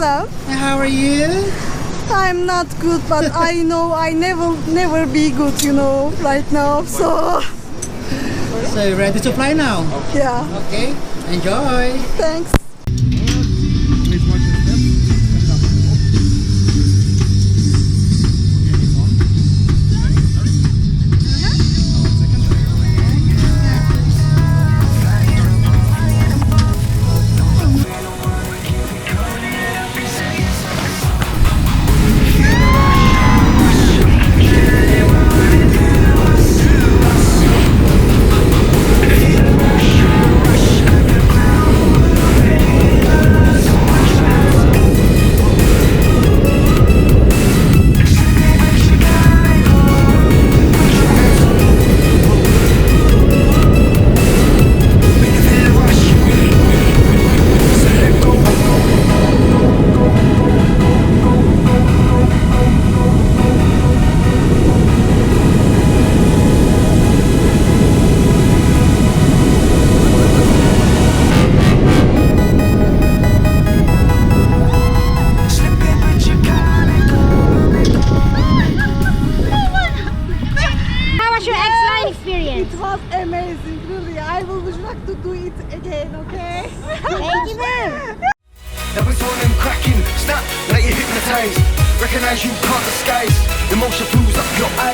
awesome. How are you? I'm not good, but I know I never be good, you know, right now. So So you ready to fly now? yeah, Okay, enjoy. thanks. It was amazing, really. I will like to do it again, okay? Thank you, ma'am. That was on and cracking, snap, let you hypnotize. Recognize you can't disguise. Emotion pulls up your eyes.